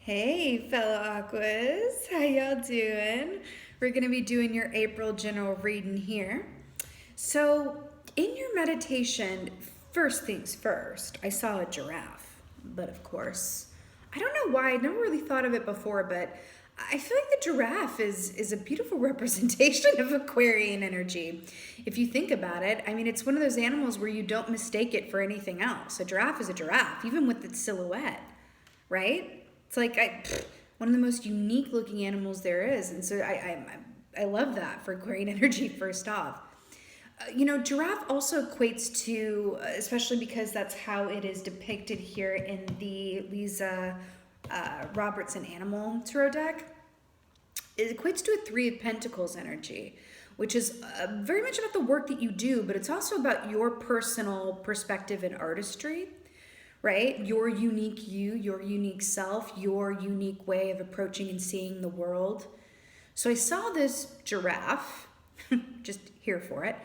Hey, fellow Aquas, how y'all doing? We're going to be doing your April general reading here. So, in your meditation, first things first, I saw a giraffe. But of course, I don't know why, I never really thought of it before, but I feel like the giraffe is a beautiful representation of Aquarian energy. If you think about it, I mean, it's one of those animals where you don't mistake it for anything else. A giraffe is a giraffe, even with its silhouette, right? It's like one of the most unique looking animals there is, and so I love that for Aquarian energy. First off, giraffe also equates to, especially because that's how it is depicted here in the Leeza Robertson animal tarot deck. It equates to a Three of Pentacles energy, which is very much about the work that you do, but it's also about your personal perspective and artistry, right? Your unique you, your unique self, your unique way of approaching and seeing the world. So I saw this giraffe, just here for it.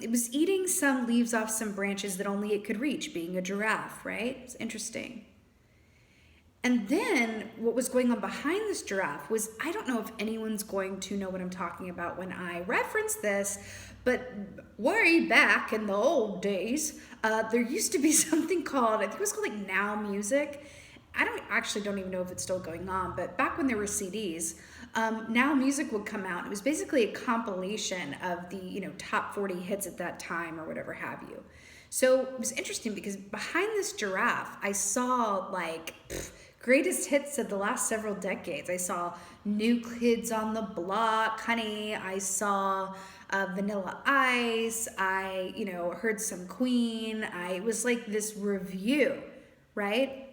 It was eating some leaves off some branches that only it could reach, being a giraffe, right? It's interesting. And then what was going on behind this giraffe was, I don't know if anyone's going to know what I'm talking about when I reference this, but way back in the old days, there used to be something called, I think it was called like Now Music. I don't even know if it's still going on, but back when there were CDs, Now Music would come out. It was basically a compilation of the top 40 hits at that time or whatever have you. So it was interesting because behind this giraffe, I saw greatest hits of the last several decades. I saw New Kids on the Block, Honey. I saw Vanilla Ice. I, heard some Queen. It was like this review, right,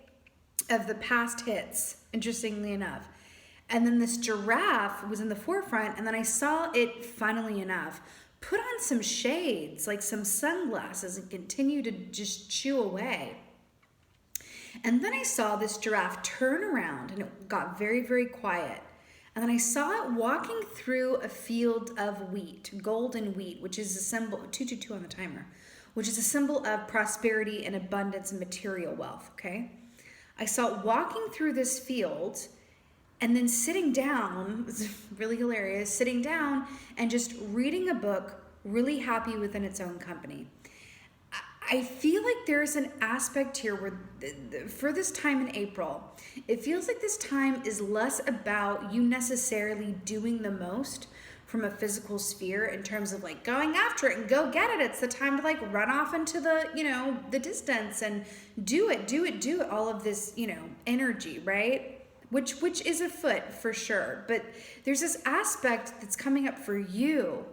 of the past hits, interestingly enough. And then this giraffe was in the forefront, and then I saw it, funnily enough, put on some shades, like some sunglasses, and continue to just chew away. And then I saw this giraffe turn around, and it got very, very quiet. And then I saw it walking through a field of wheat, golden wheat, which is a symbol, 222 on the timer, which is a symbol of prosperity and abundance and material wealth, okay? I saw it walking through this field and then sitting down, it was really hilarious, sitting down and just reading a book, really happy within its own company. I feel like there's an aspect here where for this time in April, it feels like this time is less about you necessarily doing the most from a physical sphere in terms of like going after it and go get it. It's the time to like run off into the, the distance and do it, all of this, energy, right? Which is afoot for sure. But there's this aspect that's coming up for you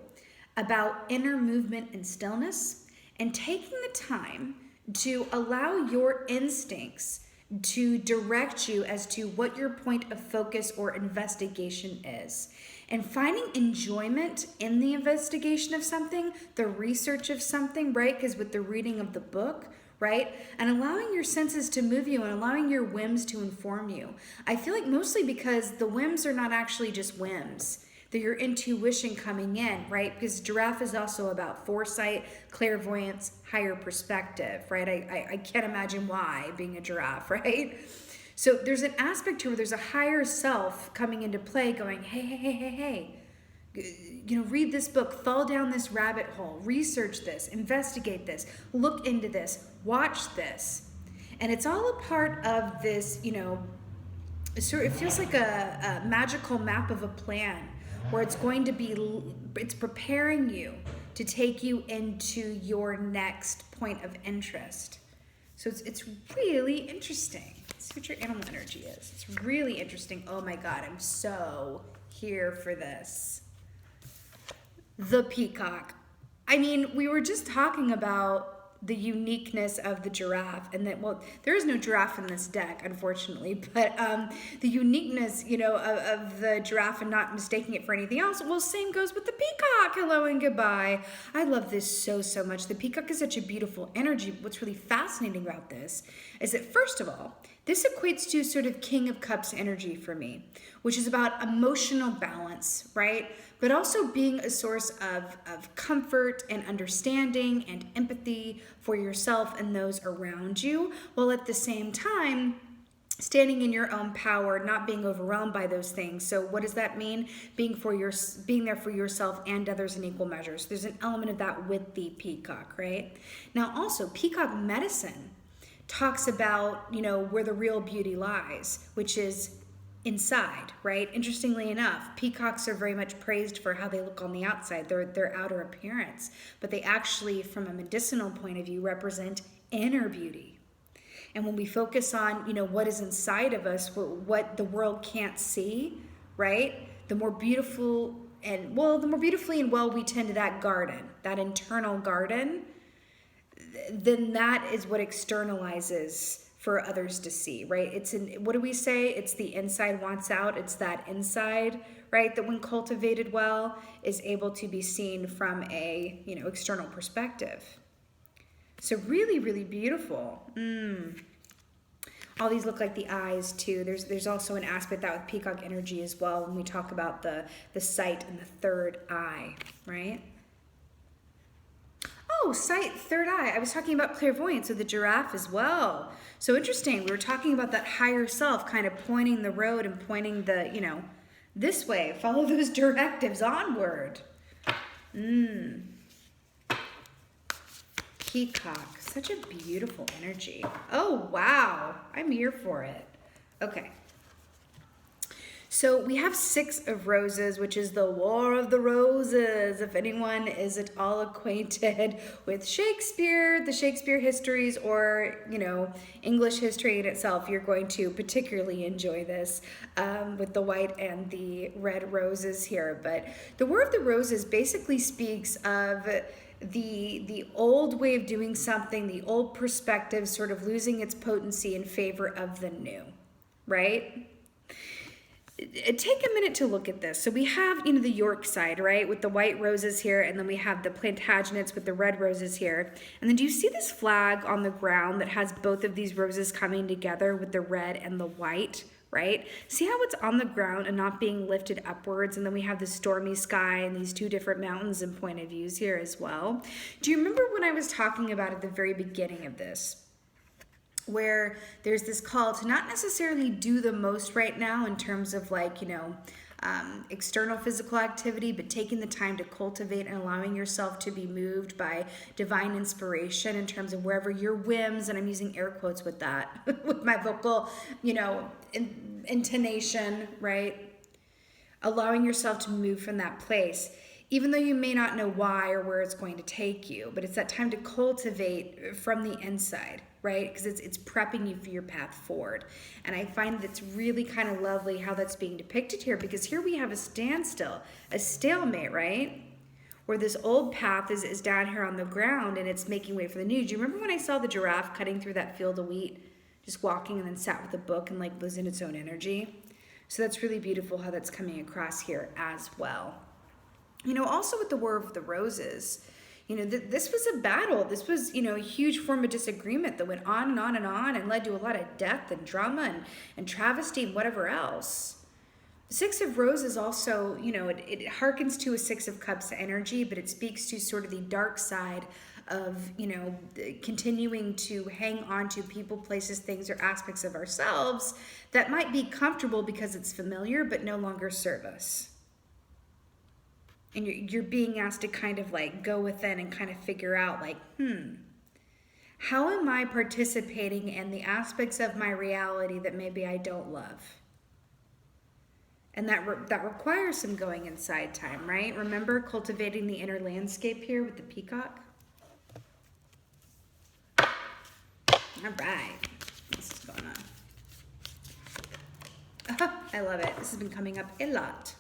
about inner movement and stillness, and taking the time to allow your instincts to direct you as to what your point of focus or investigation is. And finding enjoyment in the investigation of something, the research of something, right? Because with the reading of the book, right? And allowing your senses to move you and allowing your whims to inform you. I feel like mostly because the whims are not actually just whims. They're your intuition coming in, right? Because giraffe is also about foresight, clairvoyance, higher perspective, right? I can't imagine why being a giraffe, right? So there's an aspect here where there's a higher self coming into play going, hey. Read this book, fall down this rabbit hole, research this, investigate this, look into this, watch this. And it's all a part of this, it feels like a magical map of a plan where it's preparing you to take you into your next point of interest. So it's really interesting. See what your animal energy is. It's really interesting. Oh my God, I'm so here for this. The peacock. I mean, we were just talking about the uniqueness of the giraffe, and that, well, there is no giraffe in this deck, unfortunately, but the uniqueness, of the giraffe and not mistaking it for anything else. Well, same goes with the peacock. Hello and goodbye. I love this so much. The peacock is such a beautiful energy. What's really fascinating about this is that, first of all, this equates to sort of King of Cups energy for me, which is about emotional balance, right? But also being a source of comfort and understanding and empathy for yourself and those around you, while at the same time standing in your own power, not being overwhelmed by those things. So what does that mean? Being there for yourself and others in equal measures. There's an element of that with the peacock, right? Now also, peacock medicine talks about, you know, where the real beauty lies, which is inside, right? Interestingly enough, peacocks are very much praised for how they look on the outside, their outer appearance, but they actually, from a medicinal point of view, represent inner beauty. And when we focus on, you know, what is inside of us, what the world can't see, right? The more beautiful and, well, the more beautifully and well we tend to that garden, that internal garden, then that is what externalizes for others to see, right? It's what do we say? It's the inside wants out. It's that inside, right? That when cultivated well is able to be seen from a, you know, external perspective. So really, really beautiful. All these look like the eyes too. There's also an aspect that with peacock energy as well when we talk about the sight and the third eye, right? Oh, sight, third eye. I was talking about clairvoyance with the giraffe as well. So interesting. We were talking about that higher self kind of pointing the road and pointing the, you know, this way. Follow those directives onward. Peacock, such a beautiful energy. Oh, wow. I'm here for it. Okay. So we have 6 of roses, which is the War of the Roses. If anyone is at all acquainted with Shakespeare, the Shakespeare histories, or, you know, English history in itself, you're going to particularly enjoy this with the white and the red roses here. But the War of the Roses basically speaks of the old way of doing something, the old perspective sort of losing its potency in favor of the new, right? Take a minute to look at this. So we have, you know, the York side, right, with the white roses here, and then we have the Plantagenets with the red roses here. And then do you see this flag on the ground that has both of these roses coming together with the red and the white, right? See how it's on the ground and not being lifted upwards, and then we have the stormy sky and these 2 different mountains and point of views here as well. Do you remember when I was talking about at the very beginning of this, where there's this call to not necessarily do the most right now in terms of, like, you know, external physical activity, but taking the time to cultivate and allowing yourself to be moved by divine inspiration in terms of wherever your whims, and I'm using air quotes with that, with my vocal, you know, intonation, right? Allowing yourself to move from that place, even though you may not know why or where it's going to take you, but it's that time to cultivate from the inside, right? Because it's prepping you for your path forward. And I find that it's really kind of lovely how that's being depicted here, because here we have a standstill, a stalemate, right? Where this old path is down here on the ground and it's making way for the new. Do you remember when I saw the giraffe cutting through that field of wheat, just walking and then sat with a book and like was in its own energy? So that's really beautiful how that's coming across here as well. You know, also with the War of the Roses, you know, this was a battle. This was, you know, a huge form of disagreement that went on and on and on and led to a lot of death and drama and travesty and whatever else. The 6 of Roses also, you know, it harkens to a 6 of Cups energy, but it speaks to sort of the dark side of, you know, continuing to hang on to people, places, things, or aspects of ourselves that might be comfortable because it's familiar, but no longer serve us. And you're being asked to kind of like go within and kind of figure out like, how am I participating in the aspects of my reality that maybe I don't love? And that requires some going inside time, right? Remember cultivating the inner landscape here with the peacock? All right, this is going on. Oh, I love it. This has been coming up a lot.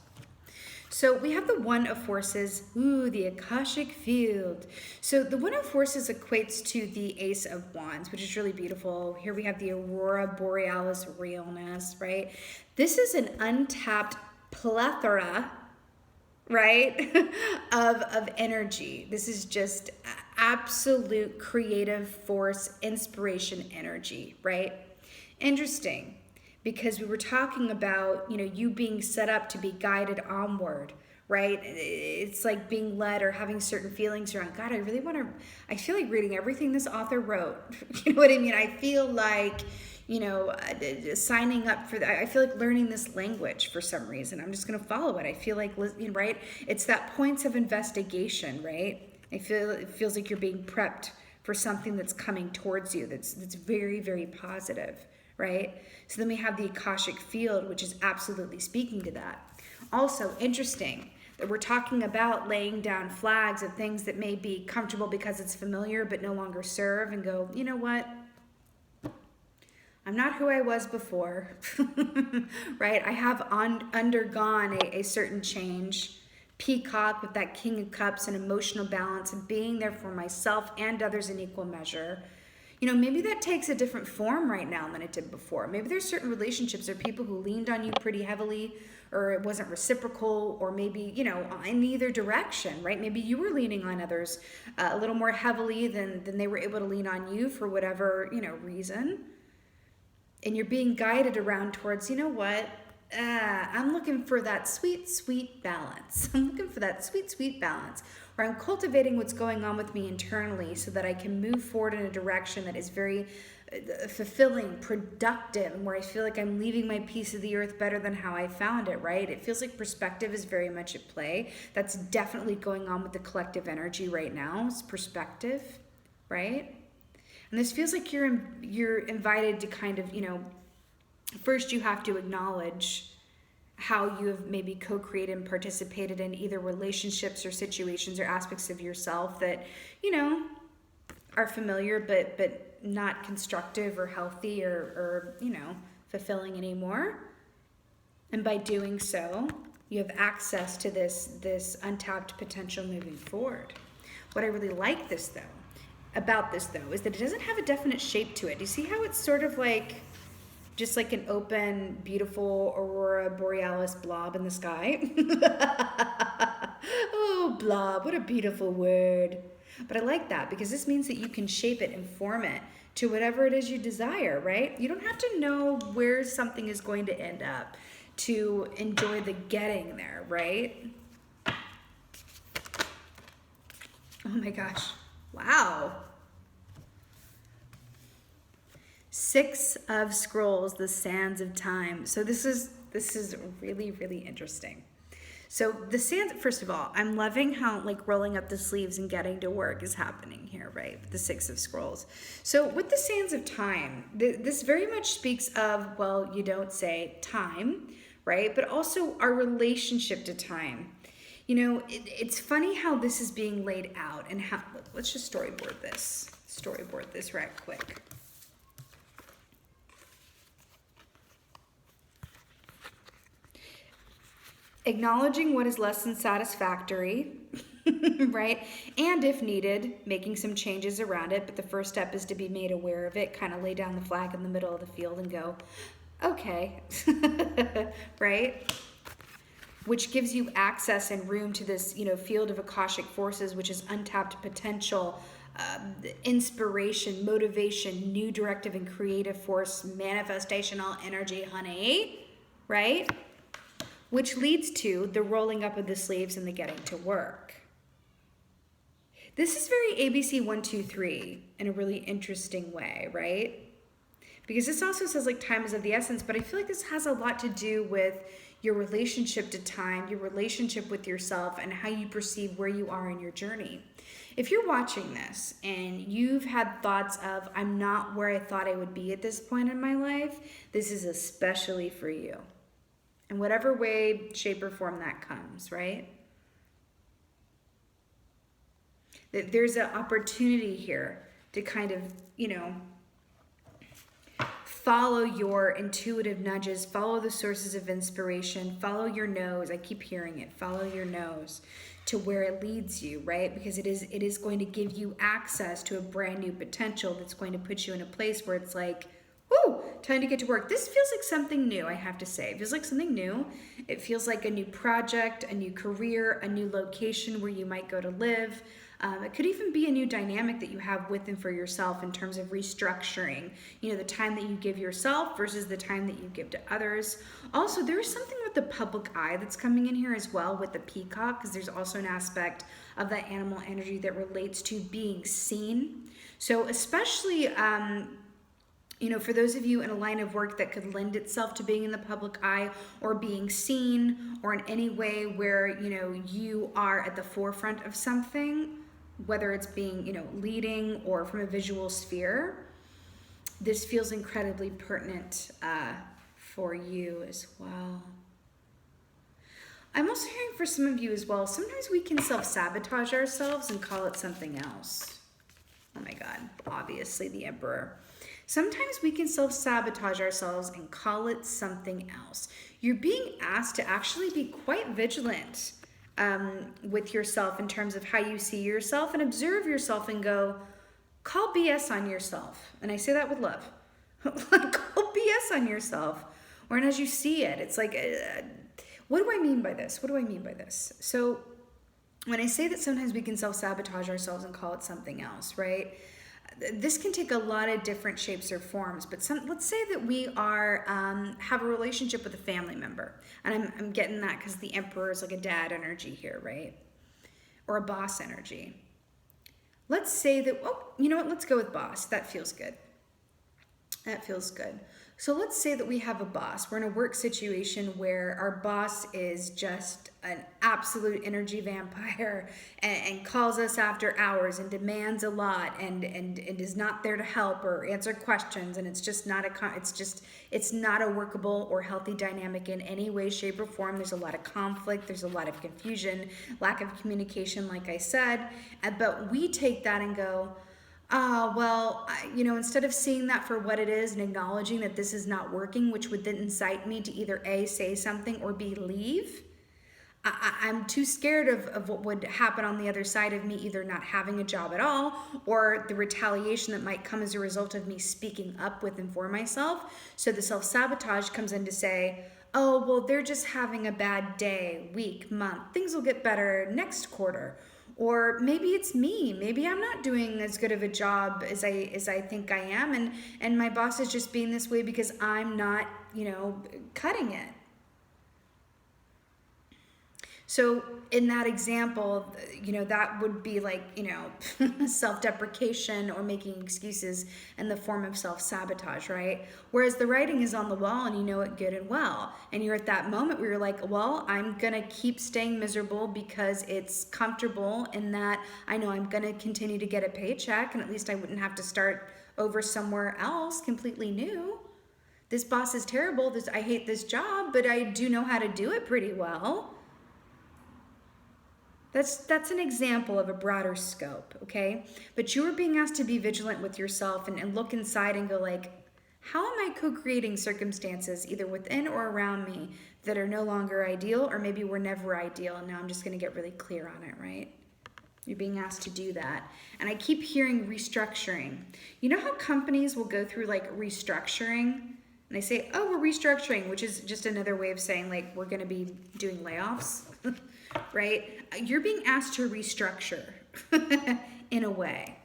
So we have the One of Forces, the Akashic field. So the One of Forces equates to the Ace of Wands, which is really beautiful. Here we have the Aurora Borealis realness, right? This is an untapped plethora, right, of energy. This is just absolute creative force, inspiration energy, right? Interesting. Because we were talking about, you know, you being set up to be guided onward, right? It's like being led or having certain feelings around, God, I feel like reading everything this author wrote. You know what I mean? I feel like signing up for that. I feel like learning this language for some reason. I'm just going to follow it. I feel like, right? It's that points of investigation, right? It feels like you're being prepped for something that's coming towards you that's very, very positive, right? So then we have the Akashic field, which is absolutely speaking to that. Also interesting that we're talking about laying down flags of things that may be comfortable because it's familiar but no longer serve, and go, you know what? I'm not who I was before, right? I have undergone a certain change. Peacock with that King of Cups and emotional balance and being there for myself and others in equal measure. Maybe that takes a different form right now than it did before. Maybe there's certain relationships or people who leaned on you pretty heavily, or it wasn't reciprocal, or maybe, in either direction, right? Maybe you were leaning on others a little more heavily than they were able to lean on you for whatever, reason. And you're being guided around towards, you know what? I'm looking for that sweet, sweet balance. I'm looking for that sweet, sweet balance where I'm cultivating what's going on with me internally so that I can move forward in a direction that is very fulfilling, productive, and where I feel like I'm leaving my piece of the earth better than how I found it, right? It feels like perspective is very much at play. That's definitely going on with the collective energy right now. It's perspective, right? And this feels like you're invited to kind of, first you have to acknowledge how you have maybe co-created and participated in either relationships or situations or aspects of yourself that, are familiar but not constructive or healthy or fulfilling anymore. And by doing so, you have access to this untapped potential moving forward. What I really like about this though, is that it doesn't have a definite shape to it. Do you see how it's sort of like just like an open, beautiful aurora borealis blob in the sky? Oh, blob, what a beautiful word. But I like that because this means that you can shape it and form it to whatever it is you desire, right? You don't have to know where something is going to end up to enjoy the getting there, right? Oh my gosh. Wow. 6 of Scrolls, the Sands of Time. So this is really, really interesting. So the sands, first of all, I'm loving how like rolling up the sleeves and getting to work is happening here, right? The 6 of Scrolls. So with the Sands of Time, this very much speaks of, well, you don't say time, right? But also our relationship to time. It's funny how this is being laid out and how, let's just storyboard this right quick. Acknowledging what is less than satisfactory, right? And if needed, making some changes around it. But the first step is to be made aware of it, kind of lay down the flag in the middle of the field and go, okay, right? Which gives you access and room to this, field of Akashic forces, which is untapped potential, inspiration, motivation, new directive and creative force, manifestational energy, honey, right? Which leads to the rolling up of the sleeves and the getting to work. This is very ABC 1, 2, 3 in a really interesting way, right? Because this also says like time is of the essence, but I feel like this has a lot to do with your relationship to time, your relationship with yourself, and how you perceive where you are in your journey. If you're watching this and you've had thoughts of, I'm not where I thought I would be at this point in my life, this is especially for you. In whatever way, shape, or form that comes, right? That there's an opportunity here to kind of, follow your intuitive nudges, follow the sources of inspiration, follow your nose. I keep hearing it. Follow your nose to where it leads you, right? Because it is going to give you access to a brand new potential that's going to put you in a place where it's like, woo, time to get to work. This feels like something new, I have to say. It feels like something new. It feels like a new project, a new career, a new location where you might go to live. It could even be a new dynamic that you have with and for yourself in terms of restructuring, the time that you give yourself versus the time that you give to others. Also, there is something with the public eye that's coming in here as well with the peacock, because there's also an aspect of that animal energy that relates to being seen. So especially You know, for those of you in a line of work that could lend itself to being in the public eye or being seen, or in any way where, you know, you are at the forefront of something, whether it's being, you know, leading or from a visual sphere, this feels incredibly pertinent for you as well. I'm also hearing for some of you as well, sometimes we can self-sabotage ourselves and call it something else. Oh my God, obviously the Emperor. Sometimes we can self-sabotage ourselves and call it something else. You're being asked to actually be quite vigilant with yourself in terms of how you see yourself, and observe yourself and go, call BS on yourself. And I say that with love. Call BS on yourself. Or as you see it, it's like, what do I mean by this? What do I mean by this? So when I say that sometimes we can self-sabotage ourselves and call it something else, right? This can take a lot of different shapes or forms, but let's say that we are have a relationship with a family member, and I'm getting that because the Emperor is like a dad energy here, right? Or a boss energy. Let's say that, oh, you know what? Let's go with boss. That feels good. That feels good. So let's say that we have a boss. We're in a work situation where our boss is just an absolute energy vampire and calls us after hours and demands a lot and is not there to help or answer questions, and it's not a workable or healthy dynamic in any way, shape, or form. There's a lot of conflict, there's a lot of confusion, lack of communication, like I said, but we take that and go, well, you know, instead of seeing that for what it is and acknowledging that this is not working, which would then incite me to either A, say something, or B, leave, I'm too scared of what would happen on the other side of me either not having a job at all, or the retaliation that might come as a result of me speaking up with and for myself. So the self-sabotage comes in to say, oh, well, they're just having a bad day, week, month. Things will get better next quarter. Or maybe it's me. Maybe I'm not doing as good of a job as I think I am, and my boss is just being this way because I'm not, you know, cutting it. So in that example, you know, that would be like, you know, self-deprecation or making excuses in the form of self-sabotage, right? Whereas the writing is on the wall and you know it good and well. And you're at that moment where you're like, well, I'm going to keep staying miserable because it's comfortable in that I know I'm going to continue to get a paycheck, and at least I wouldn't have to start over somewhere else completely new. This boss is terrible. I hate this job, but I do know how to do it pretty well. That's an example of a broader scope, okay? But you are being asked to be vigilant with yourself and look inside and go like, how am I co-creating circumstances either within or around me that are no longer ideal, or maybe were never ideal, and now I'm just gonna get really clear on it, right? You're being asked to do that. And I keep hearing restructuring. You know how companies will go through like restructuring? And they say, oh, we're restructuring, which is just another way of saying like, we're gonna be doing layoffs. Right? You're being asked to restructure in a way.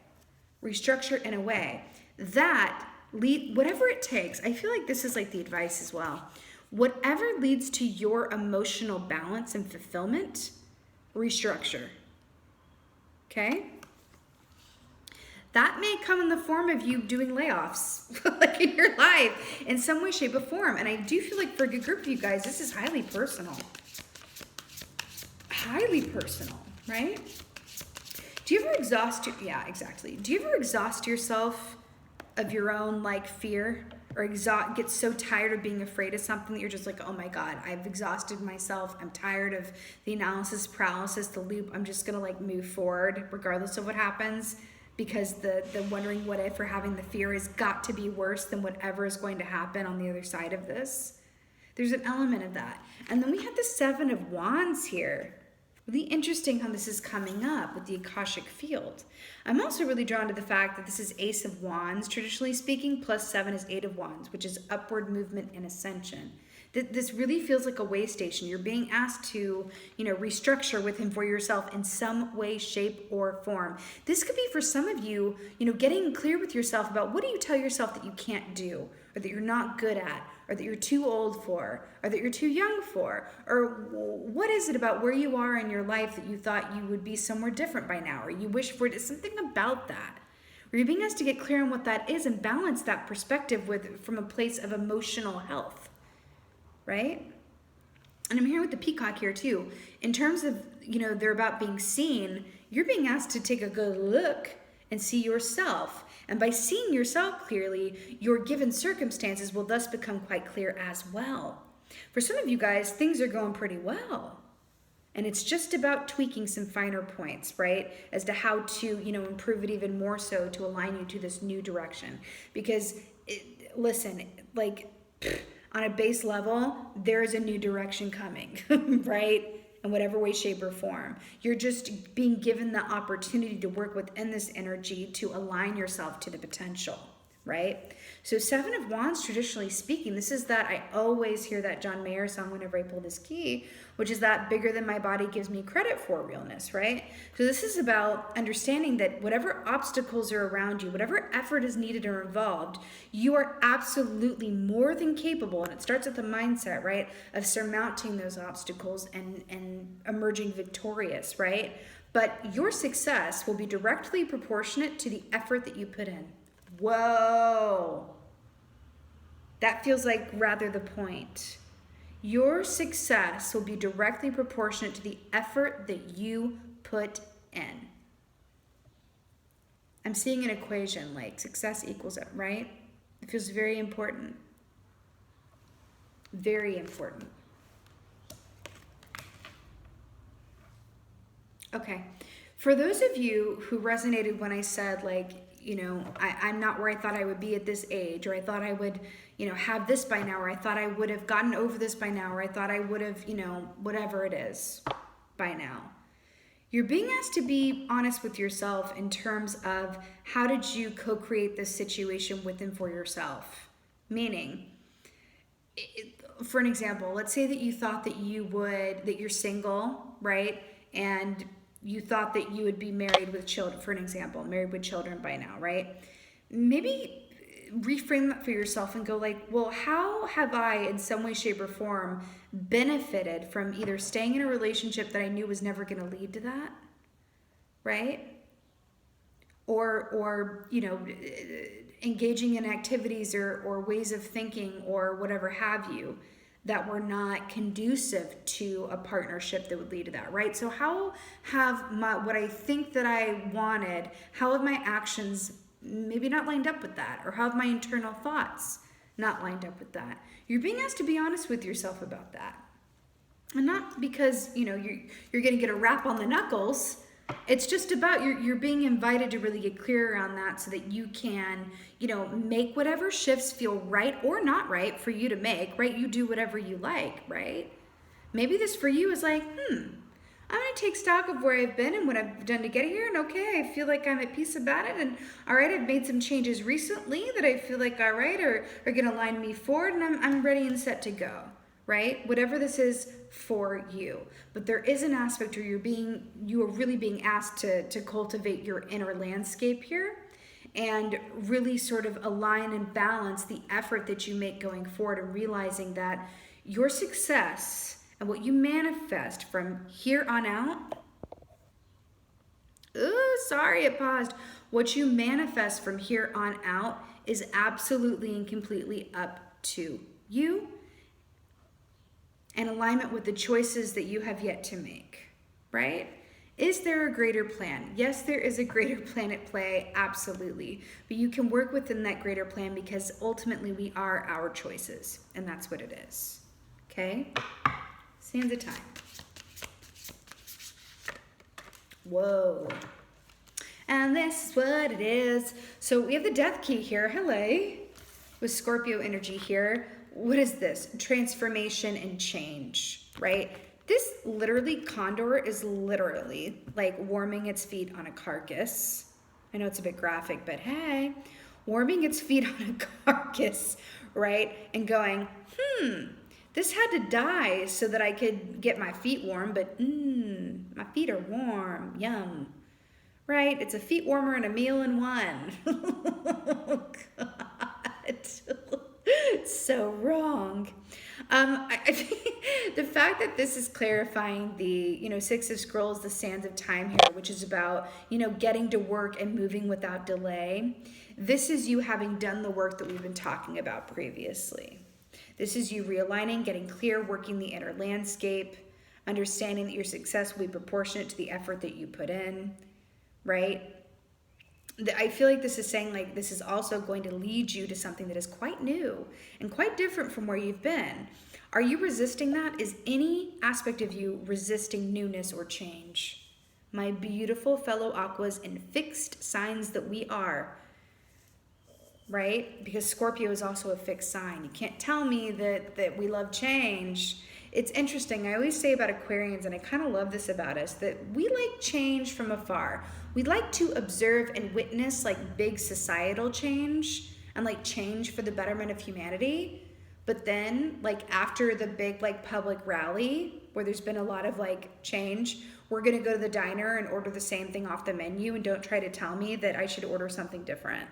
Restructure in a way that whatever it takes. I feel like this is like the advice as well. Whatever leads to your emotional balance and fulfillment, restructure. Okay? That may come in the form of you doing layoffs like in your life in some way, shape, or form. And I do feel like for a good group of you guys, this is highly personal. Highly personal, right? Do you ever exhaust yeah, exactly. Do you ever exhaust yourself of your own like fear, or get so tired of being afraid of something that you're just like, oh my God, I've exhausted myself. I'm tired of the analysis paralysis, the loop. I'm just gonna like move forward regardless of what happens, because the wondering what if or having the fear has got to be worse than whatever is going to happen on the other side of this. There's an element of that. And then we have the Seven of Wands here. Really interesting how this is coming up with the Akashic field. I'm also really drawn to the fact that this is Ace of Wands, traditionally speaking, plus 7 is 8 of Wands, which is upward movement and ascension. This really feels like a way station. You're being asked to, you know, restructure with him for yourself in some way, shape, or form. This could be for some of you, you know, getting clear with yourself about what do you tell yourself that you can't do, or that you're not good at, or that you're too old for, or that you're too young for, or what is it about where you are in your life that you thought you would be somewhere different by now, or you wish for it? Something about that. You're being asked to get clear on what that is and balance that perspective from a place of emotional health, right? And I'm here with the peacock here too. In terms of, they're about being seen, you're being asked to take a good look and see yourself. And by seeing yourself clearly, your given circumstances will thus become quite clear as well. For some of you guys, things are going pretty well. And it's just about tweaking some finer points, right? As to how to, improve it even more so to align you to this new direction. Because, listen, on a base level, there is a new direction coming, right? In whatever way, shape, or form. You're just being given the opportunity to work within this energy to align yourself to the potential, right? So 7 of Wands, traditionally speaking, this is that I always hear that John Mayer song whenever I pull this key, which is that bigger than my body gives me credit for realness, right? So this is about understanding that whatever obstacles are around you, whatever effort is needed or involved, you are absolutely more than capable, and it starts with the mindset, right, of surmounting those obstacles and emerging victorious, right? But your success will be directly proportionate to the effort that you put in. Whoa. That feels like rather the point. Your success will be directly proportionate to the effort that you put in. I'm seeing an equation like success equals it, right? It feels very important. Very important. Okay. For those of you who resonated when I said I'm not where I thought I would be at this age, or I thought I would, have this by now, or I thought I would have gotten over this by now, or I thought I would have, whatever it is by now. You're being asked to be honest with yourself in terms of how did you co-create this situation with and for yourself? Meaning, for an example, let's say that you thought that you're single, right? And you thought that you would be married with children, for an example, married with children by now, right? Maybe reframe that for yourself and go well, how have I in some way, shape, or form benefited from either staying in a relationship that I knew was never going to lead to that, right? Or engaging in activities or ways of thinking or whatever have you that were not conducive to a partnership that would lead to that, right? So how have what I think that I wanted, how have my actions maybe not lined up with that? Or how have my internal thoughts not lined up with that? You're being asked to be honest with yourself about that. And not because, you're going to get a rap on the knuckles. It's just about you're being invited to really get clear around that so that you can, make whatever shifts feel right or not right for you to make, right? You do whatever you like, right? Maybe this for you is I'm going to take stock of where I've been and what I've done to get here. And okay, I feel like I'm at peace about it. And all right, I've made some changes recently that I feel like, all right, are going to line me forward, and I'm ready and set to go. Right? Whatever this is for you. But there is an aspect where you are really being asked to cultivate your inner landscape here and really sort of align and balance the effort that you make going forward, and realizing that your success and what you manifest from here on out, it paused. What you manifest from here on out is absolutely and completely up to you, in alignment with the choices that you have yet to make, right? Is there a greater plan? Yes, there is a greater plan at play, absolutely. But you can work within that greater plan because ultimately we are our choices, and that's what it is, okay? Sands of time. Whoa. And this is what it is. So we have the death key here, hello, with Scorpio energy here. What is this? Transformation and change, right? This literally, condor is literally like warming its feet on a carcass. I know it's a bit graphic, but hey, warming its feet on a carcass, right? And going, this had to die so that I could get my feet warm, but my feet are warm, yum, right? It's a feet warmer and a meal in one. Oh, God. So wrong. I think The fact that this is clarifying the, Six of Scrolls, the Sands of Time here, which is about, getting to work and moving without delay. This is you having done the work that we've been talking about previously. This is you realigning, getting clear, working the inner landscape, understanding that your success will be proportionate to the effort that you put in, right? I feel like this is saying like this is also going to lead you to something that is quite new and quite different from where you've been. Are you resisting that? Is any aspect of you resisting newness or change? My beautiful fellow Aquas and fixed signs that we are, right? Because Scorpio is also a fixed sign. You can't tell me that we love change. It's interesting. I always say about Aquarians, and I kind of love this about us, that we like change from afar. We like to observe and witness like big societal change and like change for the betterment of humanity. But then like after the big like public rally where there's been a lot of like change, we're going to go to the diner and order the same thing off the menu, and don't try to tell me that I should order something different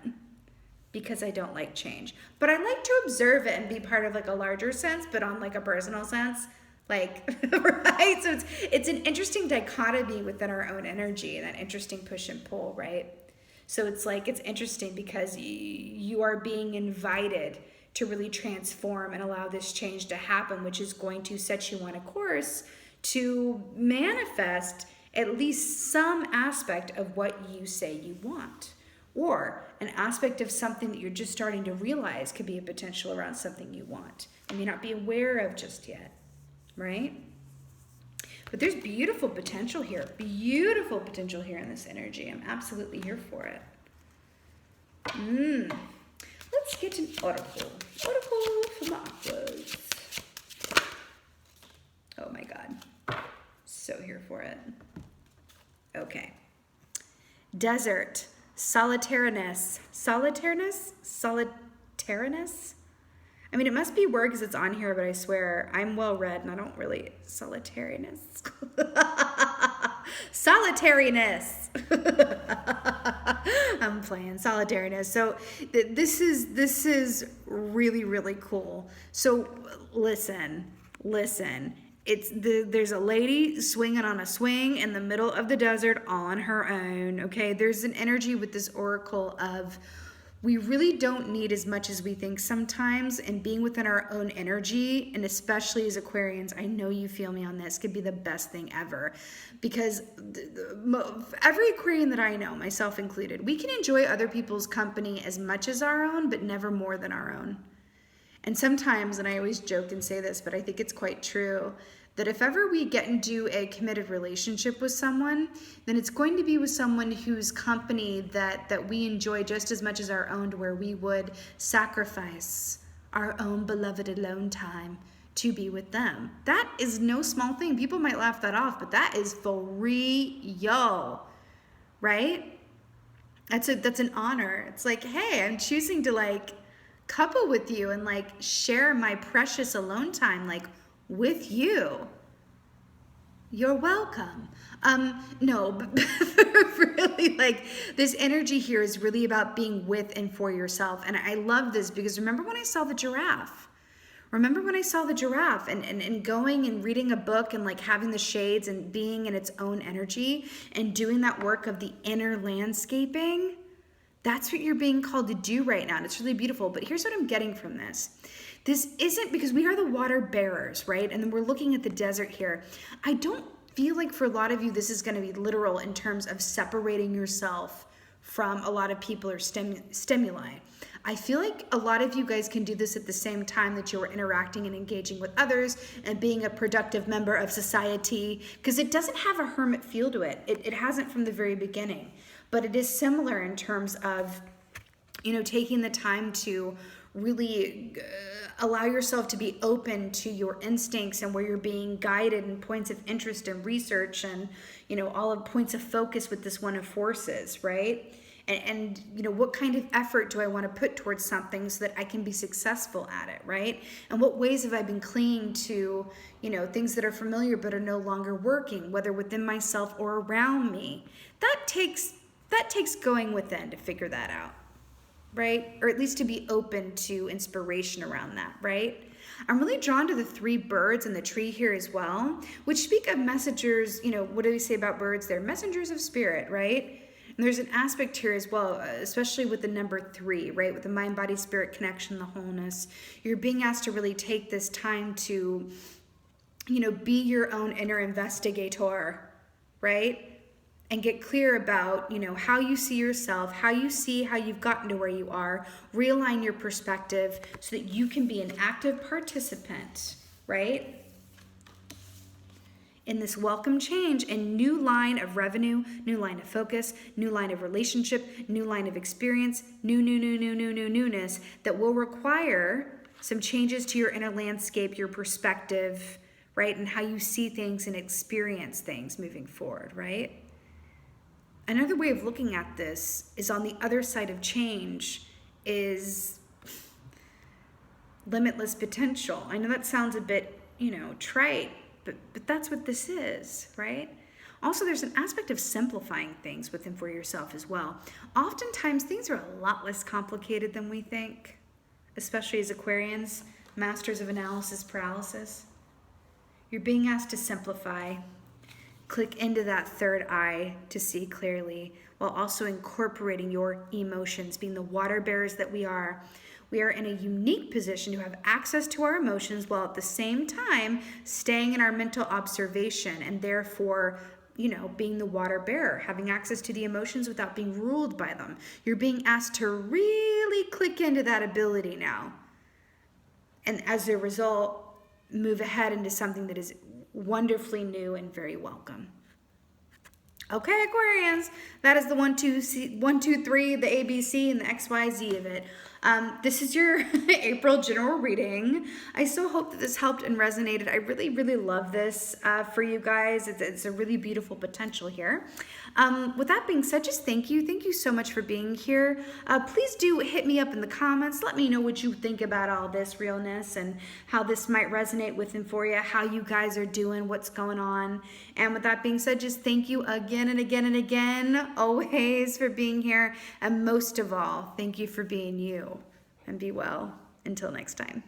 because I don't like change. But I like to observe it and be part of like a larger sense, but on like a personal sense, like, right? So it's an interesting dichotomy within our own energy, and that interesting push and pull, right? So it's like, it's interesting because you are being invited to really transform and allow this change to happen, which is going to set you on a course to manifest at least some aspect of what you say you want, or an aspect of something that you're just starting to realize could be a potential around something you want and may not be aware of just yet, right? But there's beautiful potential here in this energy. I'm absolutely here for it. Let's get an oracle from the Aquas. Oh my God, so here for it. Okay, desert. Solitariness. I mean, it must be word because it's on here, but I swear I'm well read and I don't really solitariness. Solitariness. I'm playing solitariness. So this is really, really cool. So listen. There's a lady swinging on a swing in the middle of the desert on her own, okay? There's an energy with this oracle of we really don't need as much as we think sometimes, and being within our own energy, and especially as Aquarians, I know you feel me on this, could be the best thing ever. Because every Aquarian that I know, myself included, we can enjoy other people's company as much as our own, but never more than our own. And sometimes, and I always joke and say this, but I think it's quite true, that if ever we get into a committed relationship with someone, then it's going to be with someone whose company that we enjoy just as much as our own, to where we would sacrifice our own beloved alone time to be with them. That is no small thing. People might laugh that off, but that is for real, right? That's an honor. It's like, hey, I'm choosing to like couple with you and like share my precious alone time like with you. You're welcome. No, but really, like, this energy here is really about being with and for yourself. And I love this because remember when I saw the giraffe? And going and reading a book and like having the shades and being in its own energy and doing that work of the inner landscaping? That's what you're being called to do right now. And it's really beautiful. But here's what I'm getting from this. This isn't because we are the water bearers, right? And then we're looking at the desert here. I don't feel like for a lot of you, this is going to be literal in terms of separating yourself from a lot of people or stimuli. I feel like a lot of you guys can do this at the same time that you're interacting and engaging with others and being a productive member of society, because it doesn't have a hermit feel to it. It hasn't from the very beginning. But it is similar in terms of, taking the time to really allow yourself to be open to your instincts and where you're being guided and points of interest and research and, all of points of focus with this one of forces, right? And what kind of effort do I want to put towards something so that I can be successful at it, right? And what ways have I been clinging to, things that are familiar but are no longer working, whether within myself or around me? That takes going within to figure that out, right? Or at least to be open to inspiration around that, right? I'm really drawn to the 3 birds in the tree here as well, which speak of messengers. You know, what do we say about birds? They're messengers of spirit, right? And there's an aspect here as well, especially with the number 3, right? With the mind, body, spirit connection, the wholeness. You're being asked to really take this time to, you know, be your own inner investigator, right? And get clear about, you know, how you see yourself, how you see how you've gotten to where you are, realign your perspective so that you can be an active participant, right? In this welcome change and new line of revenue, new line of focus, new line of relationship, new line of experience, newness that will require some changes to your inner landscape, your perspective, right? And how you see things and experience things moving forward, right? Another way of looking at this is on the other side of change is limitless potential. I know that sounds a bit, you know, trite, but that's what this is, right? Also, there's an aspect of simplifying things within for yourself as well. Oftentimes, things are a lot less complicated than we think, especially as Aquarians, masters of analysis paralysis. You're being asked to simplify. Click into that third eye to see clearly, while also incorporating your emotions, being the water bearers that we are. We are in a unique position to have access to our emotions while at the same time staying in our mental observation and therefore, you know, being the water bearer, having access to the emotions without being ruled by them. You're being asked to really click into that ability now. And as a result, move ahead into something that is wonderfully new and very welcome. Okay, Aquarians, that is the 1, 2, 3, the ABC, and the XYZ of it. This is your April general reading. I so hope that this helped and resonated. I really, really love this for you guys. It's a really beautiful potential here. With that being said, just thank you. Thank you so much for being here. Please do hit me up in the comments. Let me know what you think about all this realness and how this might resonate with and for you, how you guys are doing, what's going on. And with that being said, just thank you again and again and again, always, for being here. And most of all, thank you for being you. And be well. Until next time.